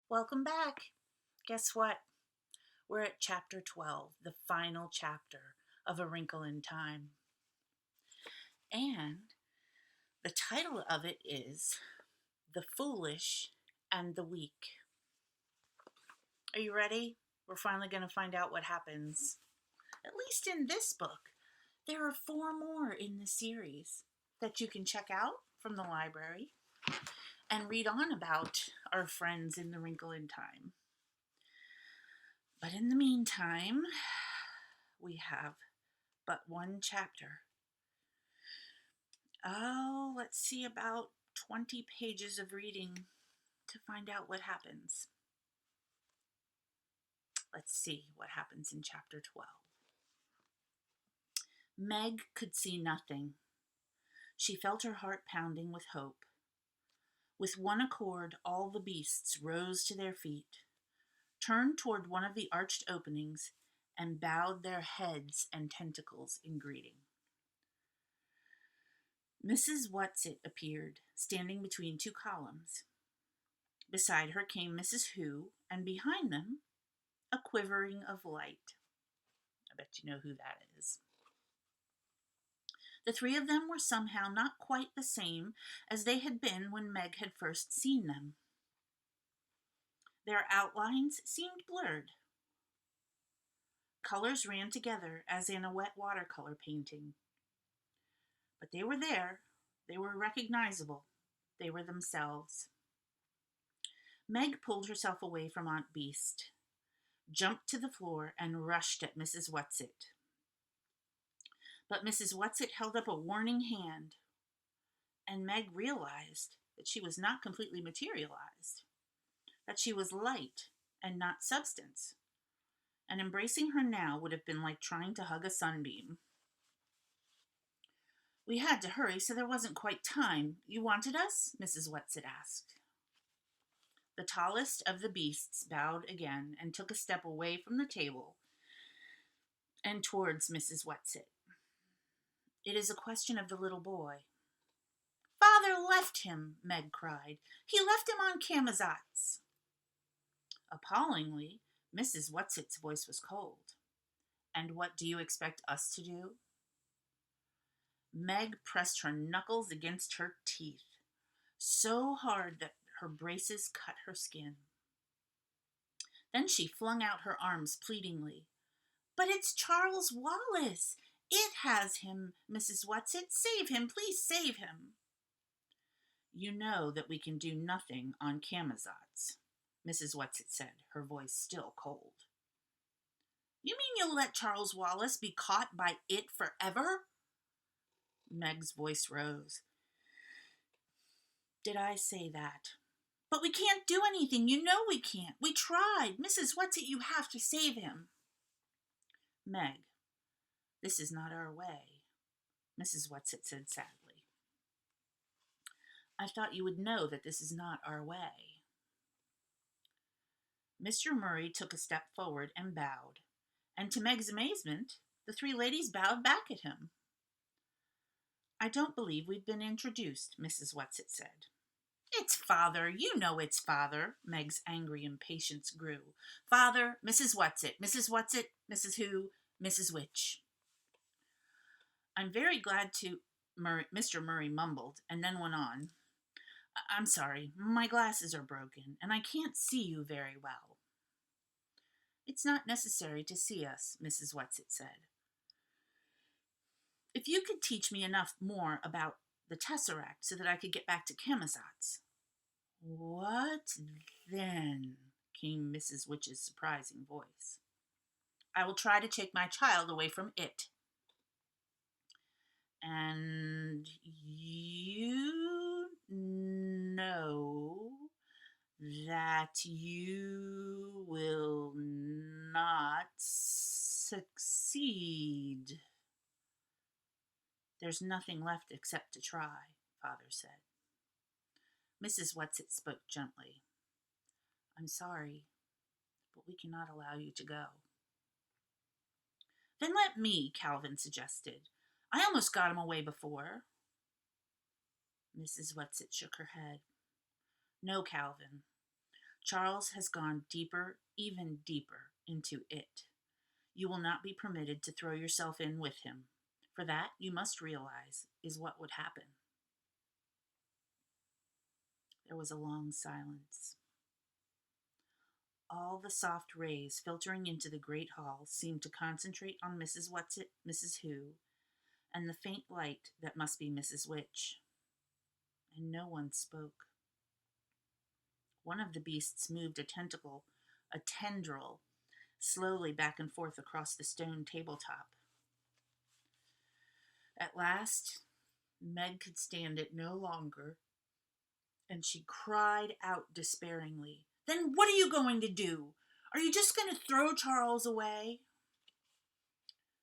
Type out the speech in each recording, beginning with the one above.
Welcome back. Guess what? We're at chapter 12, the final chapter of A Wrinkle in Time. And the title of it is The Foolish and the Weak. Are you ready? We're finally going to find out what happens. At least in this book. There are 4 more in the series that you can check out from the library and read on about our friends in The Wrinkle in Time. But in the meantime, we have but one chapter. Oh, let's see, about 20 pages of reading to find out what happens. Let's see what happens in chapter 12. Meg could see nothing. She felt her heart pounding with hope. With one accord, all the beasts rose to their feet, turned toward one of the arched openings, and bowed their heads and tentacles in greeting. Mrs. Whatsit appeared, standing between 2 columns. Beside her came Mrs. Who, and behind them, a quivering of light. I bet you know who that is. The 3 of them were somehow not quite the same as they had been when Meg had first seen them. Their outlines seemed blurred. Colors ran together as in a wet watercolor painting. But they were there. They were recognizable. They were themselves. Meg pulled herself away from Aunt Beast, jumped to the floor, and rushed at Mrs. Whatsit. But Mrs. Whatsit held up a warning hand, and Meg realized that she was not completely materialized, that she was light and not substance, and embracing her now would have been like trying to hug a sunbeam. "We had to hurry, so there wasn't quite time. You wanted us?" Mrs. Whatsit asked. The tallest of the beasts bowed again and took a step away from the table and towards Mrs. Whatsit. "It is a question of the little boy." "Father left him," Meg cried. "He left him on Camazotz." Appallingly, Mrs. Whatsit's voice was cold. "And what do you expect us to do?" Meg pressed her knuckles against her teeth, so hard that her braces cut her skin. Then she flung out her arms pleadingly. "But it's Charles Wallace. It has him, Mrs. Whatsit. Save him, please save him." "You know that we can do nothing on Camazotz," Mrs. Whatsit said, her voice still cold. "You mean you'll let Charles Wallace be caught by it forever?" Meg's voice rose. "Did I say that?" "But we can't do anything. You know we can't. We tried. Mrs. Whatsit, you have to save him." "Meg, this is not our way," Mrs. Whatsit said sadly. "I thought you would know that this is not our way." Mr. Murray took a step forward and bowed, and to Meg's amazement, the 3 ladies bowed back at him. "I don't believe we've been introduced," Mrs. Whatsit said. "It's Father. You know it's Father." Meg's angry impatience grew. "Father, Mrs. Whatsit, Mrs. Who, Mrs. Witch." "I'm very glad to," Mr. Murray mumbled, and then went on. "I'm sorry, my glasses are broken, and I can't see you very well." "It's not necessary to see us," Mrs. Whatsit said. "If you could teach me enough more about the Tesseract so that I could get back to Camazotz." "What then?" came Mrs. Witch's surprising voice. "I will try to take my child away from it." "And you know that you will not succeed." "There's nothing left except to try," Father said. Mrs. Whatsit spoke gently. "I'm sorry, but we cannot allow you to go." "Then let me," Calvin suggested. "I almost got him away before." Mrs. Whatsit shook her head. "No, Calvin. Charles has gone deeper, even deeper, into it. You will not be permitted to throw yourself in with him, for that, you must realize, is what would happen. There was a long silence. All the soft rays filtering into the great hall seemed to concentrate on Mrs. Whatsit, Mrs. Who, and the faint light that must be Mrs. Witch. And no one spoke. One of the beasts moved a tendril, slowly back and forth across the stone tabletop. At last, Meg could stand it no longer, and she cried out despairingly, "Then what are you going to do? Are you just going to throw Charles away?"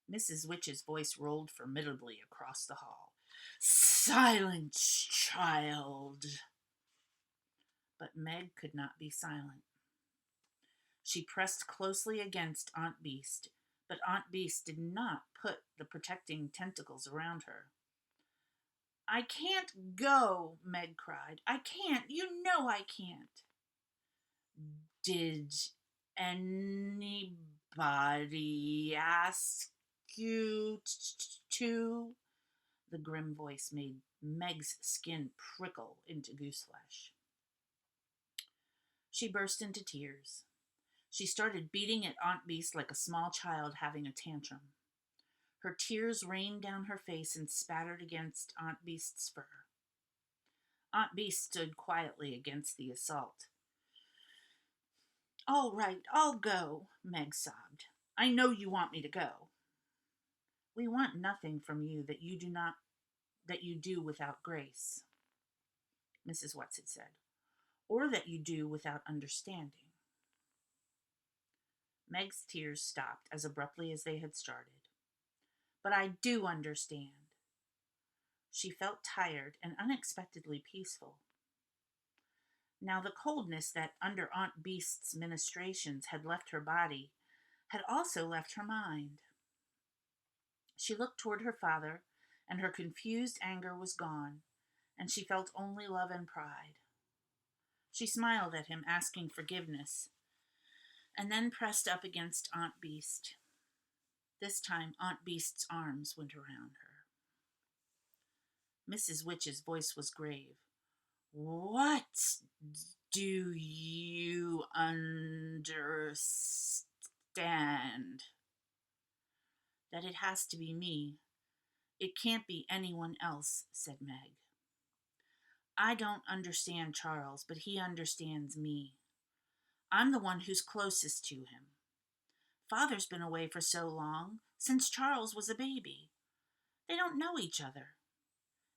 Mrs. Witch's voice rolled formidably across the hall. "Silence, child!" But Meg could not be silent. She pressed closely against Aunt Beast, but Aunt Beast did not put the protecting tentacles around her. "I can't go," Meg cried. "I can't. You know I can't." "Did anybody ask you to?" The grim voice made Meg's skin prickle into gooseflesh. She burst into tears. She started beating at Aunt Beast like a small child having a tantrum. Her tears rained down her face and spattered against Aunt Beast's fur. Aunt Beast stood quietly against the assault. "All right, I'll go," Meg sobbed. "I know you want me to go." "We want nothing from you that you do without grace," Mrs. Whatsit said, "or that you do without understanding." Meg's tears stopped as abruptly as they had started. "But I do understand." She felt tired and unexpectedly peaceful. Now the coldness that, under Aunt Beast's ministrations, had left her body, had also left her mind. She looked toward her father, and her confused anger was gone, and she felt only love and pride. She smiled at him, asking forgiveness, and then pressed up against Aunt Beast. This time, Aunt Beast's arms went around her. Mrs. Witch's voice was grave. "What do you understand?" "That it has to be me. It can't be anyone else," said Meg. "I don't understand Charles, but he understands me. I'm the one who's closest to him. Father's been away for so long, since Charles was a baby. They don't know each other.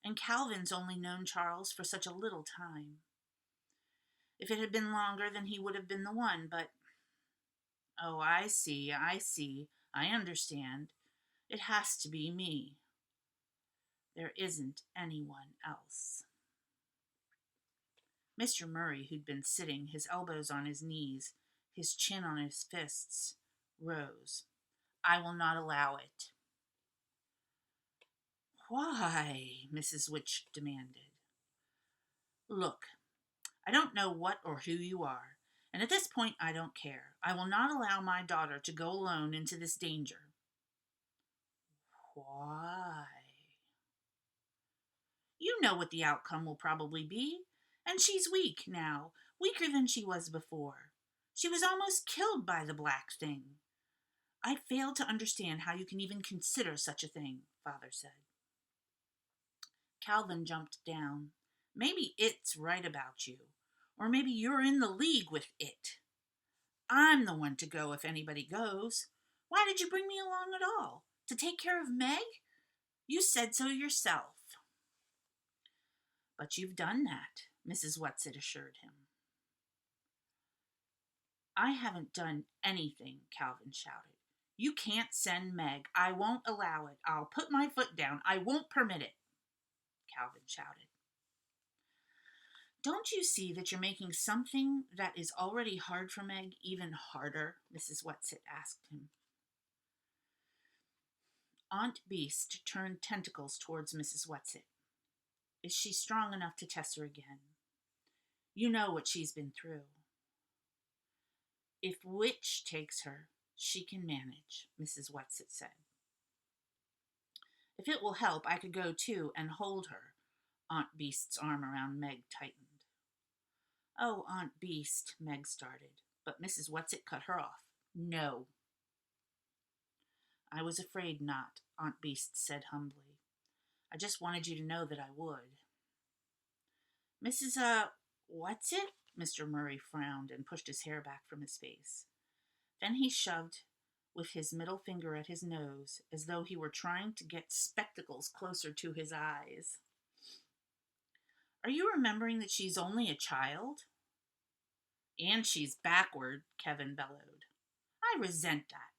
And Calvin's only known Charles for such a little time. If it had been longer, then he would have been the one, but... Oh, I see, I understand. It has to be me. There isn't anyone else." Mr. Murray, who'd been sitting, his elbows on his knees, his chin on his fists, rose. "I will not allow it." "Why?" Mrs. Witch demanded. "Look, I don't know what or who you are, and at this point I don't care. I will not allow my daughter to go alone into this danger." "Why?" "You know what the outcome will probably be, and she's weak now, weaker than she was before. She was almost killed by the black thing. I fail to understand how you can even consider such a thing," Father said. Calvin jumped down. "Maybe it's right about you, or maybe you're in the league with it. I'm the one to go if anybody goes. Why did you bring me along at all? To take care of Meg? You said so yourself." "But you've done that," Mrs. Whatsit assured him. "I haven't done anything," Calvin shouted. "You can't send Meg. I won't allow it. I'll put my foot down. I won't permit it," Calvin shouted. "Don't you see that you're making something that is already hard for Meg even harder?" Mrs. Whatsit asked him. Aunt Beast turned tentacles towards Mrs. Whatsit. "Is she strong enough to test her again? You know what she's been through." If Witch takes her, she can manage, Mrs. Whatsit said. If it will help, I could go too and hold her. Aunt Beast's arm around Meg tightened. Oh, Aunt Beast, Meg started, but Mrs. Whatsit cut her off. No. I was afraid not, Aunt Beast said humbly. I just wanted you to know that I would. Mrs. Whatsit? Mr. Murray frowned and pushed his hair back from his face. Then he shoved with his middle finger at his nose, as though he were trying to get spectacles closer to his eyes. Are you remembering that she's only a child? And she's backward, Kevin bellowed. I resent that,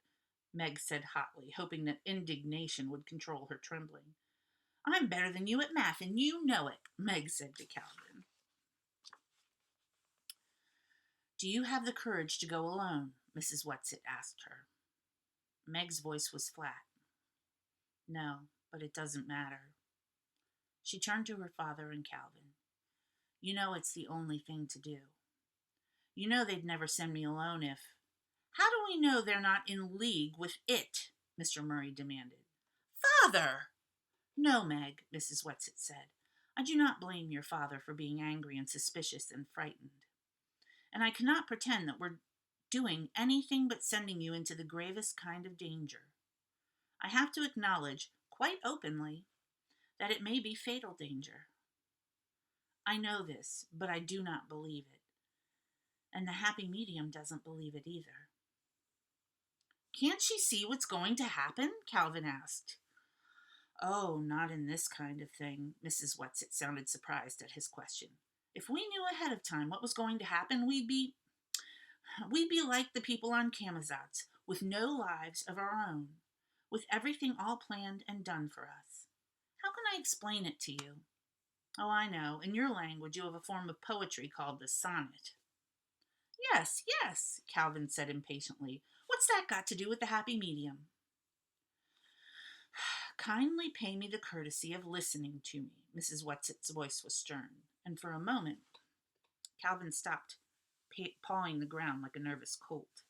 Meg said hotly, hoping that indignation would control her trembling. I'm better than you at math, and you know it, Meg said to Calvin. Do you have the courage to go alone? Mrs. Whatsit asked her. Meg's voice was flat. No, but it doesn't matter. She turned to her father and Calvin. You know it's the only thing to do. You know they'd never send me alone if... How do we know they're not in league with it? Mr. Murray demanded. Father! No, Meg, Mrs. Whatsit said. I do not blame your father for being angry and suspicious and frightened. And I cannot pretend that we're doing anything but sending you into the gravest kind of danger. I have to acknowledge, quite openly, that it may be fatal danger. I know this, but I do not believe it. And the happy medium doesn't believe it either. Can't she see what's going to happen? Calvin asked. Oh, not in this kind of thing, Mrs. Whatsit sounded surprised at his question. If we knew ahead of time what was going to happen, we'd be like the people on Camazotz, with no lives of our own, with everything all planned and done for us. How can I explain it to you? Oh, I know. In your language, you have a form of poetry called the sonnet. Yes, yes, Calvin said impatiently. What's that got to do with the happy medium? Kindly pay me the courtesy of listening to me. Mrs. Whatsit's voice was stern, and for a moment, Calvin stopped pawing the ground like a nervous colt.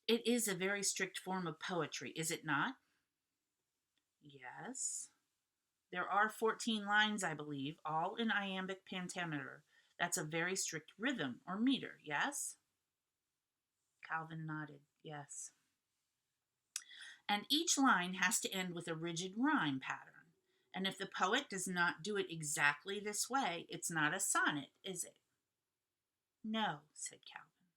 It is a very strict form of poetry, is it not? Yes. There are 14 lines, I believe, all in iambic pentameter. That's a very strict rhythm or meter, yes? Calvin nodded, yes. And each line has to end with a rigid rhyme pattern. And if the poet does not do it exactly this way, it's not a sonnet, is it? No, said Calvin.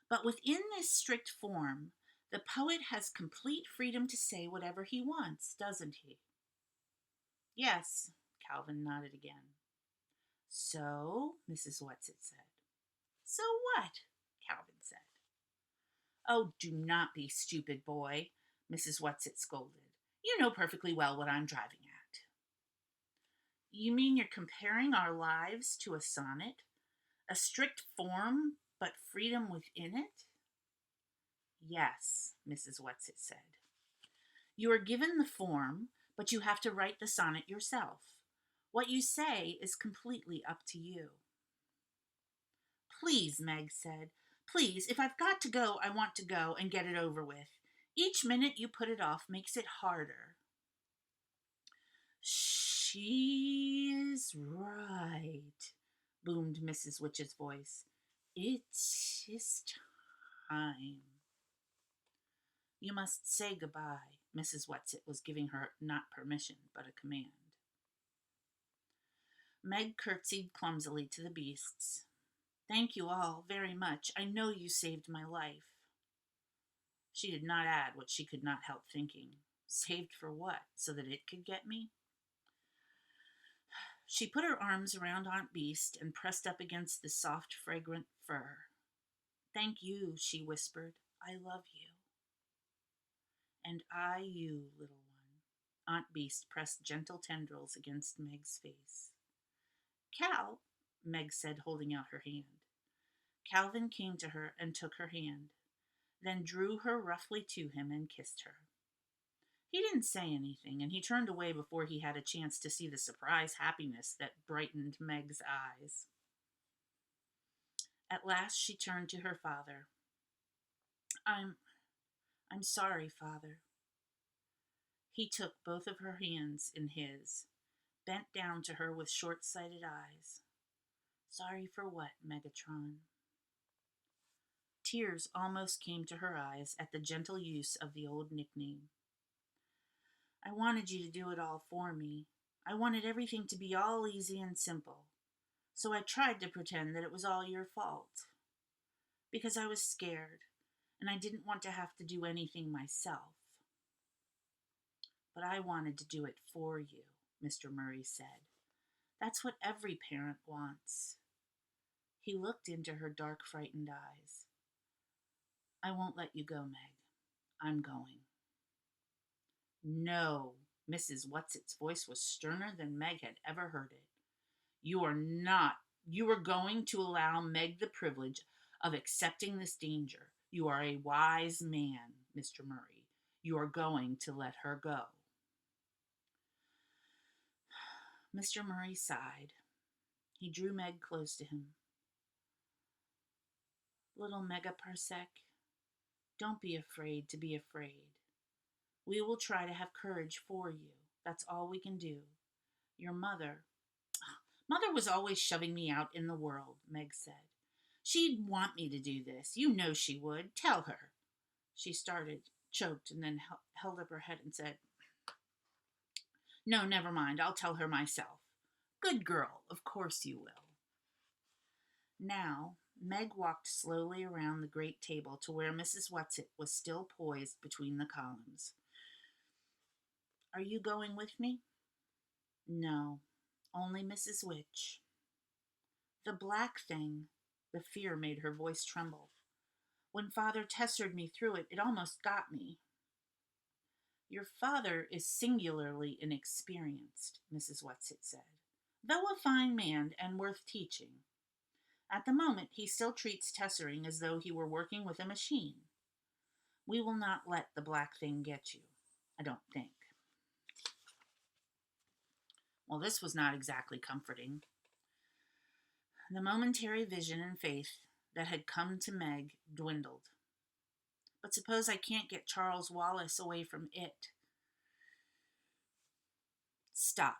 But within this strict form, the poet has complete freedom to say whatever he wants, doesn't he? Yes, Calvin nodded again. So, Mrs. Whatsit said. So what? Calvin said. Oh, do not be stupid, boy, Mrs. Whatsit scolded. You know perfectly well what I'm driving at. You mean you're comparing our lives to a sonnet? A strict form, but freedom within it? Yes, Mrs. Whatsit said. You are given the form, but you have to write the sonnet yourself. What you say is completely up to you. Please, Meg said. Please, if I've got to go, I want to go and get it over with. Each minute you put it off makes it harder. She is right, boomed Mrs. Witch's voice. It is time. You must say goodbye. Mrs. Whatsit was giving her not permission, but a command. Meg curtsied clumsily to the beasts. Thank you all very much. I know you saved my life. She did not add what she could not help thinking. Saved for what? So that it could get me? She put her arms around Aunt Beast and pressed up against the soft, fragrant fur. Thank you, she whispered. I love you. And I you, little one. Aunt Beast pressed gentle tendrils against Meg's face. Cal, Meg said, holding out her hand. Calvin came to her and took her hand, then drew her roughly to him and kissed her. He didn't say anything, and he turned away before he had a chance to see the surprised happiness that brightened Meg's eyes. At last she turned to her father. I'm I'm sorry, Father. He took both of her hands in his, bent down to her with short-sighted eyes. Sorry for what, Megatron? Tears almost came to her eyes at the gentle use of the old nickname. I wanted you to do it all for me. I wanted everything to be all easy and simple. So I tried to pretend that it was all your fault. Because I was scared, and I didn't want to have to do anything myself. But I wanted to do it for you, Mr. Murray said. That's what every parent wants. He looked into her dark, frightened eyes. I won't let you go, Meg. I'm going. No. Mrs. Whatsit's voice was sterner than Meg had ever heard it. You are not. You are going to allow Meg the privilege of accepting this danger. You are a wise man, Mr. Murray. You are going to let her go. Mr. Murray sighed. He drew Meg close to him. Little Megaparsec, don't be afraid to be afraid. We will try to have courage for you. That's all we can do. Your mother... Mother was always shoving me out in the world, Meg said. She'd want me to do this. You know she would. Tell her. She started, choked, and then held up her head and said, No, never mind. I'll tell her myself. Good girl. Of course you will. Now, Meg walked slowly around the great table to where Mrs. Whatsit was still poised between the columns. Are you going with me? No, only Mrs. Witch. The black thing, the fear made her voice tremble. When Father tessered me through it, it almost got me. Your father is singularly inexperienced, Mrs. Whatsit said, though a fine man and worth teaching. At the moment, he still treats tessering as though he were working with a machine. We will not let the black thing get you, I don't think. Well, this was not exactly comforting. The momentary vision and faith that had come to Meg dwindled. But suppose I can't get Charles Wallace away from it? Stop.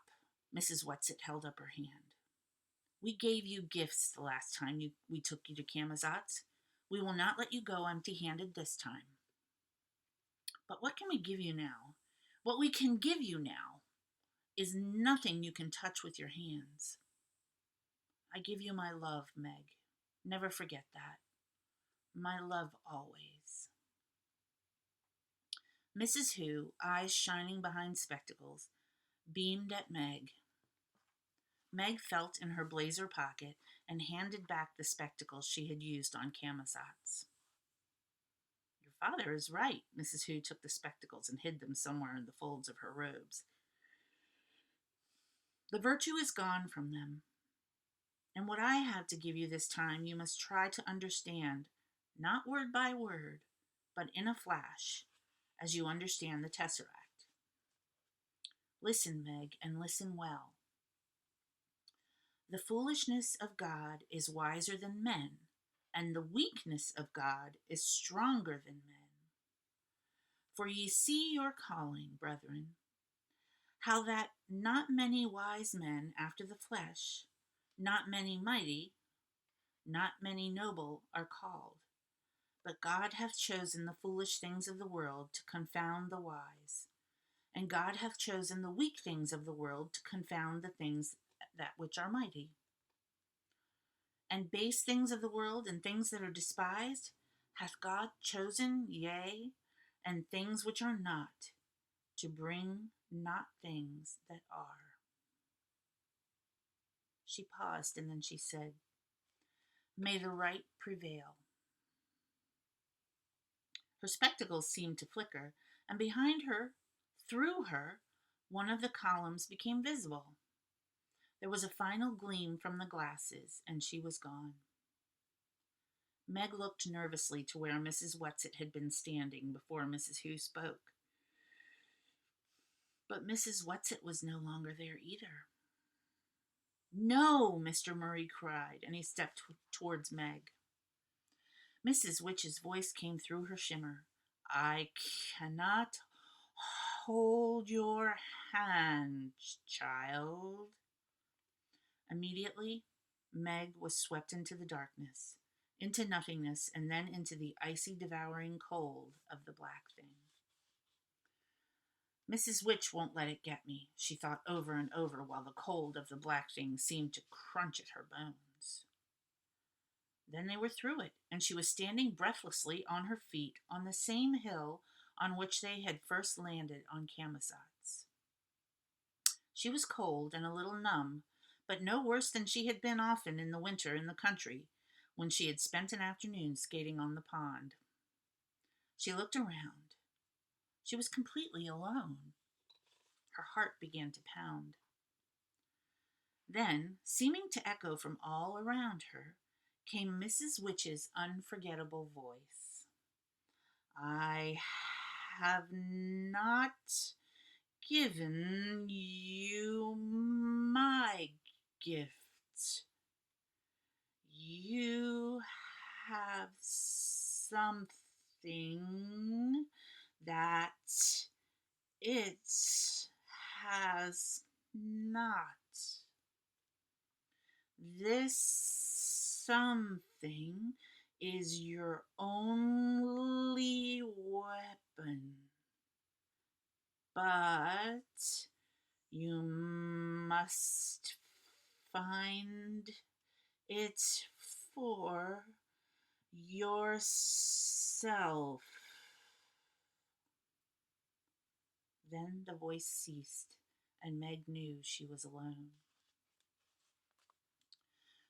Mrs. Whatsit held up her hand. We gave you gifts the last time we took you to Camazotz. We will not let you go empty-handed this time. But what can we give you now? What we can give you now is nothing you can touch with your hands. I give you my love, Meg. Never forget that. My love always. Mrs. Who, eyes shining behind spectacles, beamed at Meg. Meg felt in her blazer pocket and handed back the spectacles she had used on Camazotz. Your father is right. Mrs. Who took the spectacles and hid them somewhere in the folds of her robes. The virtue is gone from them. And what I have to give you this time you must try to understand, not word by word, but in a flash, as you understand the Tesseract. Listen, Meg, and listen well. The foolishness of God is wiser than men, and the weakness of God is stronger than men. For ye see your calling, brethren, how that not many wise men after the flesh, not many mighty, not many noble are called. But God hath chosen the foolish things of the world to confound the wise, and God hath chosen the weak things of the world to confound the things that which are mighty. And base things of the world and things that are despised hath God chosen, yea, and things which are not, to bring not things that are. She paused, and then she said, May the right prevail. Her spectacles seemed to flicker, and behind her, through her, one of the columns became visible. There was a final gleam from the glasses, and she was gone. Meg looked nervously to where Mrs. Whatsit had been standing before Mrs. Who spoke. But Mrs. Whatsit was no longer there either. No, Mr. Murray cried, and he stepped towards Meg. Mrs. Witch's voice came through her shimmer. I cannot hold your hand, child. Immediately, Meg was swept into the darkness, into nothingness, and then into the icy, devouring cold of the black thing. Mrs. Witch won't let it get me, she thought over and over while the cold of the black thing seemed to crunch at her bones. Then they were through it, and she was standing breathlessly on her feet on the same hill on which they had first landed on Camazotz. She was cold and a little numb, but no worse than she had been often in the winter in the country, when she had spent an afternoon skating on the pond. She looked around. She was completely alone. Her heart began to pound. Then, seeming to echo from all around her, came Mrs. Witch's unforgettable voice. I have not given you my gift. You have something that it has not. This something is your only weapon, but you must find it for yourself. Then the voice ceased, and Meg knew she was alone.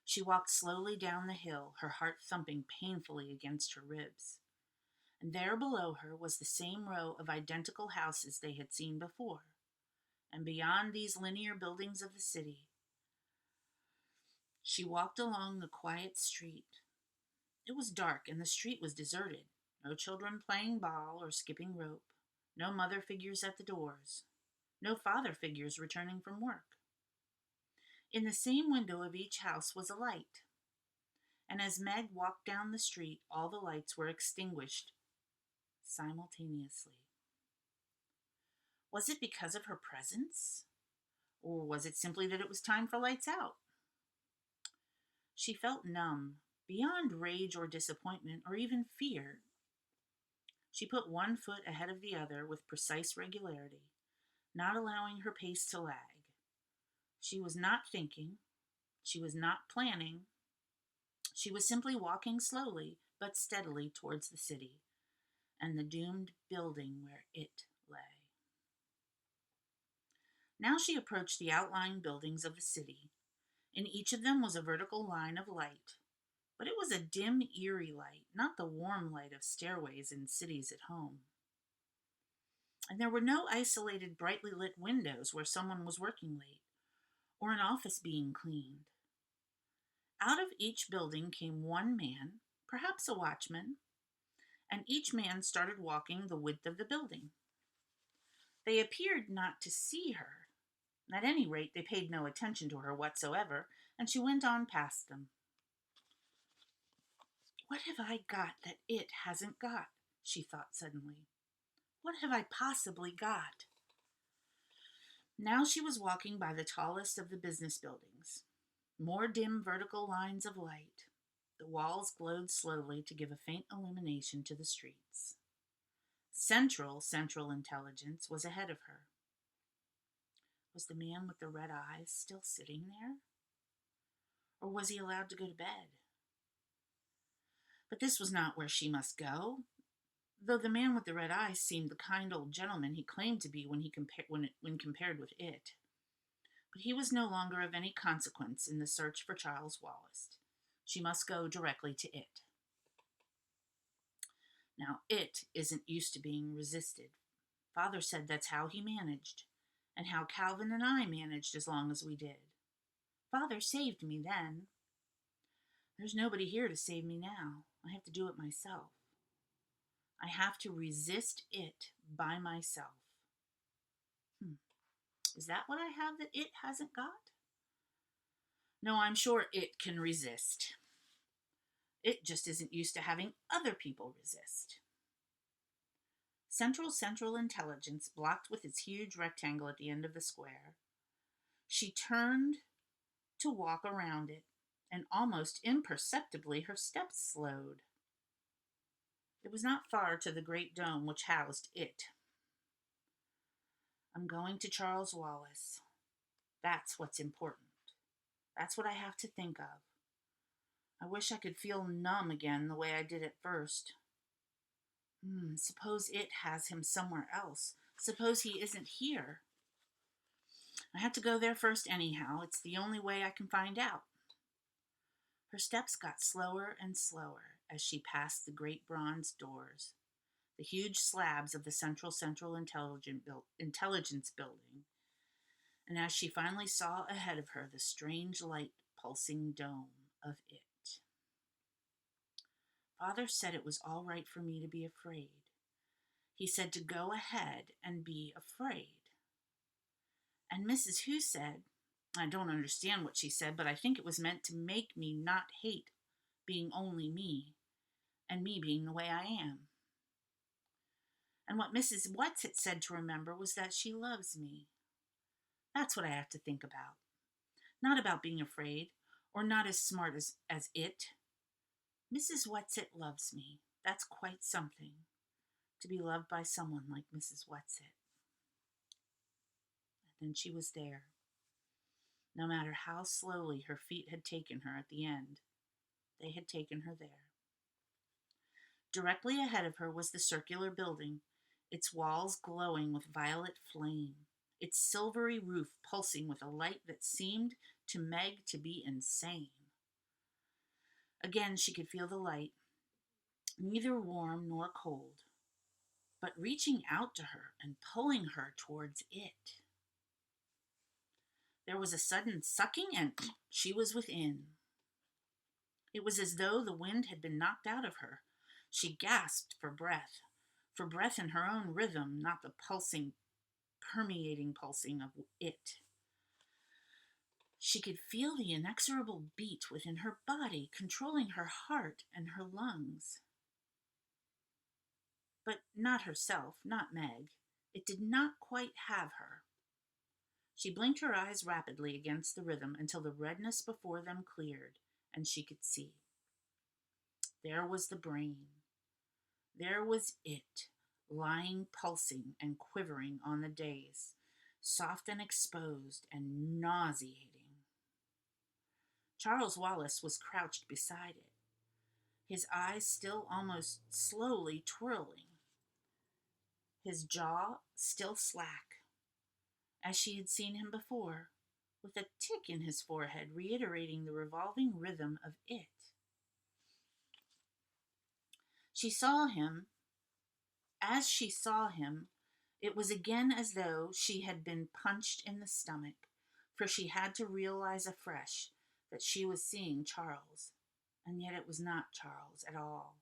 She walked slowly down the hill, her heart thumping painfully against her ribs. And there below her was the same row of identical houses they had seen before. And beyond these linear buildings of the city, she walked along the quiet street. It was dark, and the street was deserted. No children playing ball or skipping rope. No mother figures at the doors. No father figures returning from work. In the same window of each house was a light. And as Meg walked down the street, all the lights were extinguished simultaneously. Was it because of her presence? Or was it simply that it was time for lights out? She felt numb, beyond rage or disappointment or even fear. She put one foot ahead of the other with precise regularity, not allowing her pace to lag. She was not thinking. She was not planning. She was simply walking slowly but steadily towards the city and the doomed building where it lay. Now she approached the outlying buildings of the city. In each of them was a vertical line of light, but it was a dim, eerie light, not the warm light of stairways in cities at home. And there were no isolated, brightly lit windows where someone was working late, or an office being cleaned. Out of each building came one man, perhaps a watchman, and each man started walking the width of the building. They appeared not to see her. At any rate, they paid no attention to her whatsoever, and she went on past them. What have I got that it hasn't got? She thought suddenly. What have I possibly got? Now she was walking by the tallest of the business buildings. More dim vertical lines of light. The walls glowed slowly to give a faint illumination to the streets. Central Intelligence was ahead of her. Was the man with the red eyes still sitting there? Or was he allowed to go to bed? But this was not where she must go, though the man with the red eyes seemed the kind old gentleman he claimed to be when compared with it. But he was no longer of any consequence in the search for Charles Wallace. She must go directly to it. Now, it isn't used to being resisted. Father said that's how he managed, and how Calvin and I managed as long as we did. Father saved me then. There's nobody here to save me now. I have to do it myself. I have to resist it by myself. Is that what I have that it hasn't got? No, I'm sure it can resist. It just isn't used to having other people resist. Central Intelligence blocked with its huge rectangle at the end of the square. She turned to walk around it, and almost imperceptibly her steps slowed. It was not far to the great dome which housed it. I'm going to Charles Wallace. That's what's important. That's what I have to think of. I wish I could feel numb again the way I did at first. Suppose it has him somewhere else. Suppose he isn't here. I have to go there first anyhow. It's the only way I can find out. Her steps got slower and slower as she passed the great bronze doors, the huge slabs of the Central Intelligence Building, and as she finally saw ahead of her the strange light pulsing dome of it. Father said it was all right for me to be afraid. He said to go ahead and be afraid. And Mrs. Hu said, I don't understand what she said, but I think it was meant to make me not hate being only me, and me being the way I am. And what Mrs. Whatsit said to remember was that she loves me. That's what I have to think about. Not about being afraid, or not as smart as it. Mrs. Whatsit loves me. That's quite something, to be loved by someone like Mrs. Whatsit. And then she was there. No matter how slowly her feet had taken her at the end, they had taken her there. Directly ahead of her was the circular building, its walls glowing with violet flame, its silvery roof pulsing with a light that seemed to Meg to be insane. Again she could feel the light, neither warm nor cold, but reaching out to her and pulling her towards it. There was a sudden sucking, and she was within. It was as though the wind had been knocked out of her. She gasped for breath in her own rhythm, not the permeating pulsing of it. She could feel the inexorable beat within her body, controlling her heart and her lungs. But not herself, not Meg. It did not quite have her. She blinked her eyes rapidly against the rhythm until the redness before them cleared, and she could see. There was the brain. There was it, lying pulsing and quivering on the dais, soft and exposed and nauseating. Charles Wallace was crouched beside it, his eyes still almost slowly twirling, his jaw still slack, as she had seen him before, with a tick in his forehead reiterating the revolving rhythm of it. As she saw him, it was again as though she had been punched in the stomach, for she had to realize afresh that she was seeing Charles, and yet it was not Charles at all.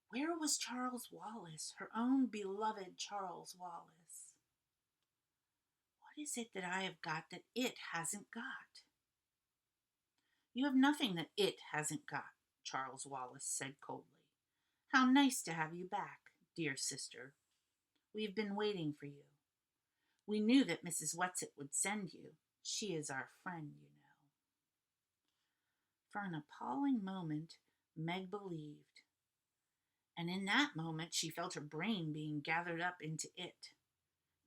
Where was Charles Wallace, her own beloved Charles Wallace? What is it that I have got that it hasn't got? You have nothing that it hasn't got, Charles Wallace said coldly. How nice to have you back, dear sister. We have been waiting for you. We knew that Mrs. Whatsit would send you. She is our friend, you know. For an appalling moment, Meg believed. And in that moment, she felt her brain being gathered up into it.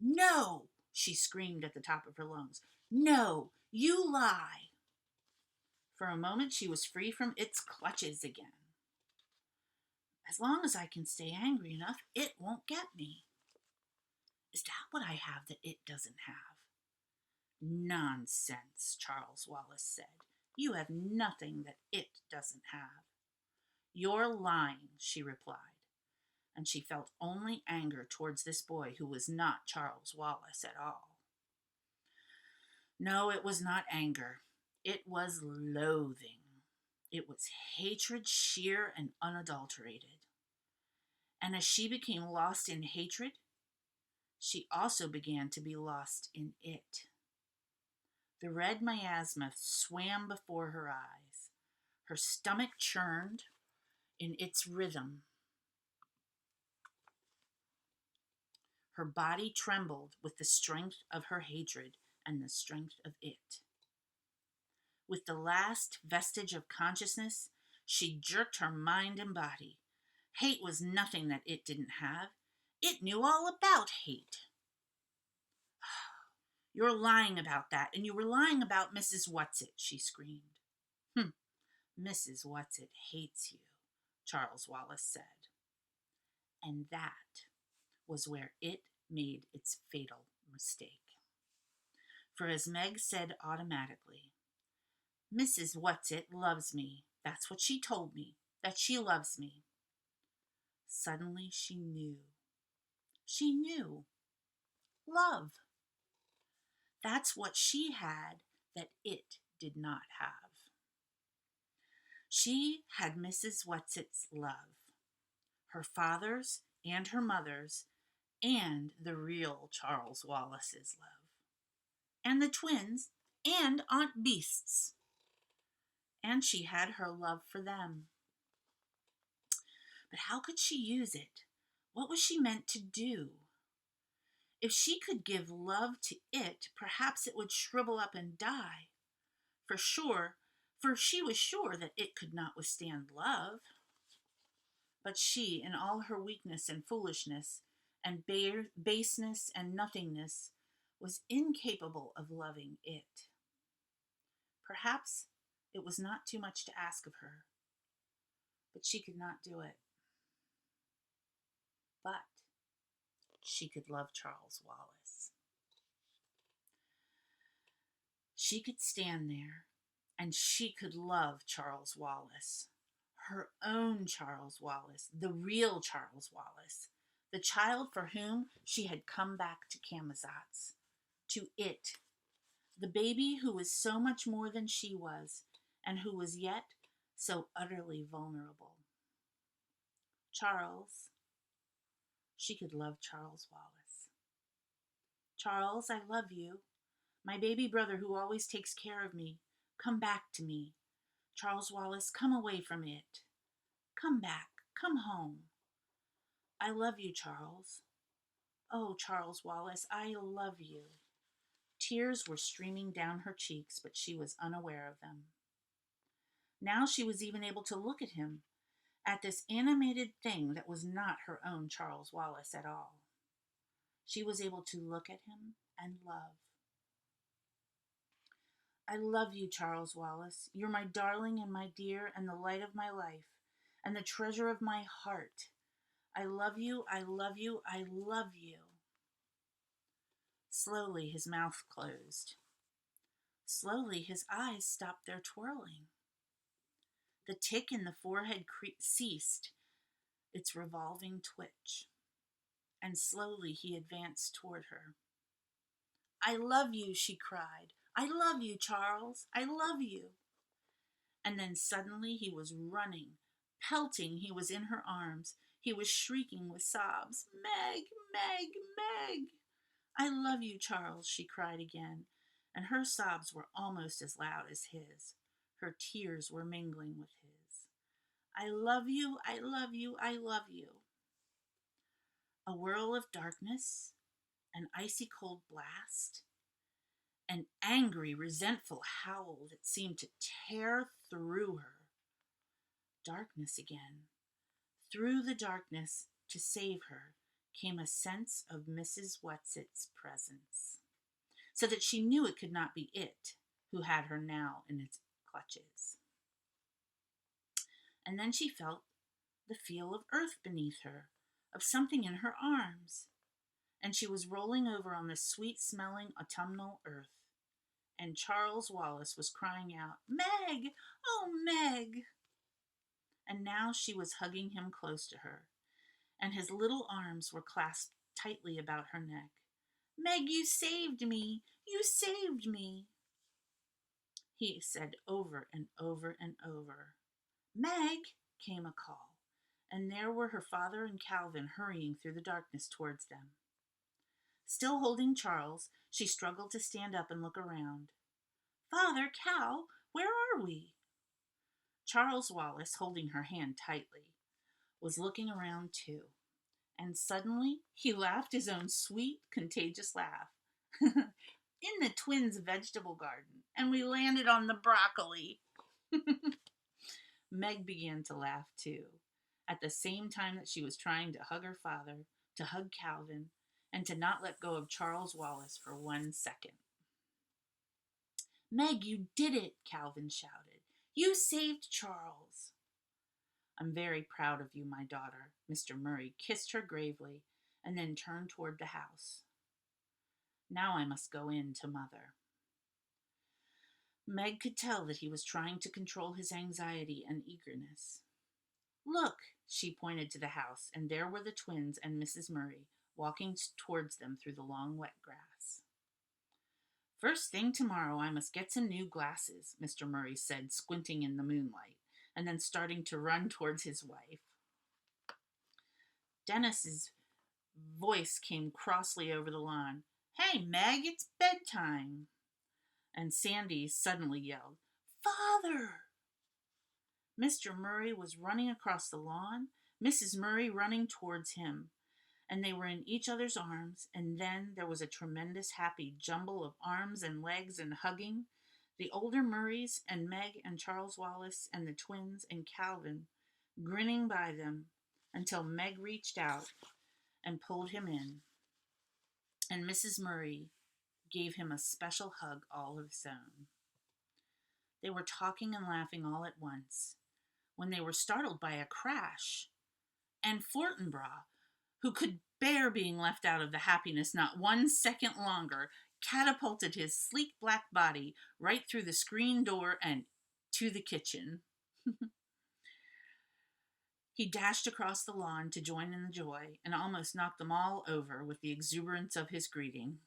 No, she screamed at the top of her lungs. No, you lie. For a moment, she was free from its clutches again. As long as I can stay angry enough, it won't get me. Is that what I have that it doesn't have? Nonsense, Charles Wallace said. You have nothing that it doesn't have. You're lying, she replied, and she felt only anger towards this boy who was not Charles Wallace at all. No, it was not anger. It was loathing. It was hatred, sheer and unadulterated. And as she became lost in hatred, she also began to be lost in it. The red miasma swam before her eyes. Her stomach churned, in its rhythm. Her body trembled with the strength of her hatred and the strength of it. With the last vestige of consciousness, she jerked her mind and body. Hate was nothing that it didn't have. It knew all about hate. You're lying about that, and you were lying about Mrs. Whatsit, she screamed. Mrs. Whatsit hates you, Charles Wallace said. And that was where it made its fatal mistake. For as Meg said automatically, Mrs. Whatsit loves me. That's what she told me, that she loves me. Suddenly she knew. She knew. Love. That's what she had that it did not have. She had Mrs. Whatsit's love, her father's and her mother's, and the real Charles Wallace's love, and the twins, and Aunt Beast's. And she had her love for them. But how could she use it? What was she meant to do? If she could give love to it, perhaps it would shrivel up and die. For she was sure that it could not withstand love. But she, in all her weakness and foolishness, and baseness and nothingness, was incapable of loving it. Perhaps it was not too much to ask of her, but she could not do it. But she could love Charles Wallace. She could stand there, and she could love Charles Wallace, her own Charles Wallace, the real Charles Wallace, the child for whom she had come back to Camazotz, to it, the baby who was so much more than she was, and who was yet so utterly vulnerable. Charles. She could love Charles Wallace. Charles, I love you. My baby brother who always takes care of me. Come back to me. Charles Wallace, come away from it. Come back. Come home. I love you, Charles. Oh, Charles Wallace, I love you. Tears were streaming down her cheeks, but she was unaware of them. Now she was even able to look at him, at this animated thing that was not her own Charles Wallace at all. She was able to look at him and love. I love you, Charles Wallace. You're my darling and my dear and the light of my life and the treasure of my heart. I love you, I love you, I love you. Slowly his mouth closed. Slowly his eyes stopped their twirling. The tick in the forehead ceased its revolving twitch, and slowly he advanced toward her. I love you, she cried. I love you, Charles. I love you. And then suddenly he was running, pelting. He was in her arms. He was shrieking with sobs. Meg, Meg, Meg. I love you, Charles, she cried again, and her sobs were almost as loud as his. Her tears were mingling with his. I love you, I love you, I love you. A whirl of darkness, an icy cold blast, an angry, resentful howl that seemed to tear through her. Darkness again. Through the darkness, to save her, came a sense of Mrs. Whatsit's presence, so that she knew it could not be it who had her now in its clutches. And then she felt the feel of earth beneath her, of something in her arms, and she was rolling over on the sweet-smelling autumnal earth, and Charles Wallace was crying out, Meg! Oh, Meg! And now she was hugging him close to her, and his little arms were clasped tightly about her neck. Meg, you saved me! You saved me! He said over and over and over. Meg, came a call, and there were her father and Calvin hurrying through the darkness towards them. Still holding Charles, she struggled to stand up and look around. Father, Cal, where are we? Charles Wallace, holding her hand tightly, was looking around too, and suddenly he laughed his own sweet, contagious laugh. In the twins' vegetable garden, and we landed on the broccoli. Meg began to laugh too, at the same time that she was trying to hug her father, to hug Calvin, and to not let go of Charles Wallace for 1 second. Meg, you did it, Calvin shouted. You saved Charles. I'm very proud of you, my daughter. Mr. Murray kissed her gravely and then turned toward the house. Now I must go in to Mother. Meg could tell that he was trying to control his anxiety and eagerness. Look, she pointed to the house, and there were the twins and Mrs. Murray walking towards them through the long wet grass. First thing tomorrow I must get some new glasses, Mr. Murray said, squinting in the moonlight, and then starting to run towards his wife. Dennis's voice came crossly over the lawn. Hey, Meg, it's bedtime. And Sandy suddenly yelled, Father! Mr. Murray was running across the lawn, Mrs. Murray running towards him, and they were in each other's arms, and then there was a tremendous happy jumble of arms and legs and hugging, the older Murrays and Meg and Charles Wallace and the twins and Calvin grinning by them until Meg reached out and pulled him in, and Mrs. Murray gave him a special hug all of his own. They were talking and laughing all at once when they were startled by a crash, and Fortinbras, who could bear being left out of the happiness not 1 second longer, catapulted his sleek black body right through the screen door and to the kitchen. He dashed across the lawn to join in the joy and almost knocked them all over with the exuberance of his greeting.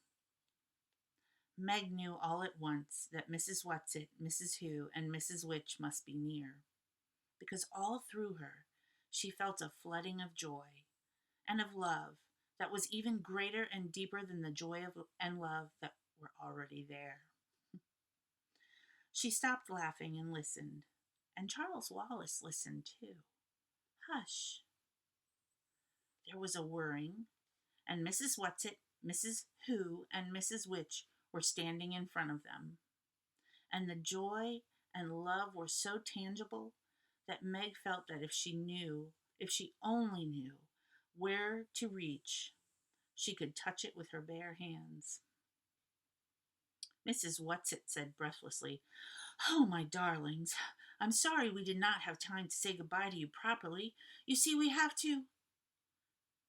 Meg knew all at once that Mrs. Whatsit, Mrs. Who, and Mrs. Which must be near, because all through her she felt a flooding of joy and of love that was even greater and deeper than the joy and love that were already there. She stopped laughing and listened, and Charles Wallace listened too. Hush. There was a whirring, and Mrs. Whatsit, Mrs. Who, and Mrs. Which were standing in front of them, and the joy and love were so tangible that Meg felt that if she only knew where to reach, she could touch it with her bare hands. Mrs. Whatsit said breathlessly, Oh, my darlings, I'm sorry we did not have time to say goodbye to you properly. You see, we have to.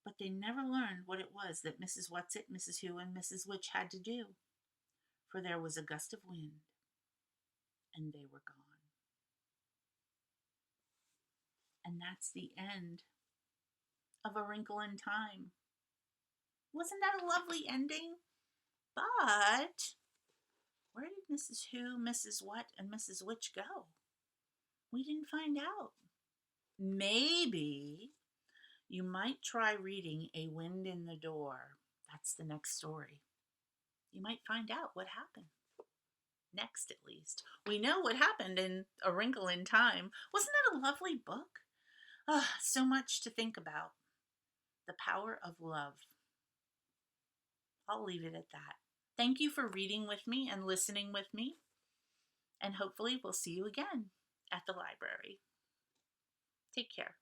But they never learned what it was that Mrs. Whatsit, Mrs. Who, and Mrs. Which had to do, for there was a gust of wind, and they were gone. And that's the end of A Wrinkle in Time. Wasn't that a lovely ending? But where did Mrs. Who, Mrs. What, and Mrs. Which go? We didn't find out. Maybe you might try reading A Wind in the Door. That's the next story. You might find out what happened. Next, at least. We know what happened in A Wrinkle in Time. Wasn't that a lovely book? So much to think about. The power of love. I'll leave it at that. Thank you for reading with me and listening with me. And hopefully we'll see you again at the library. Take care.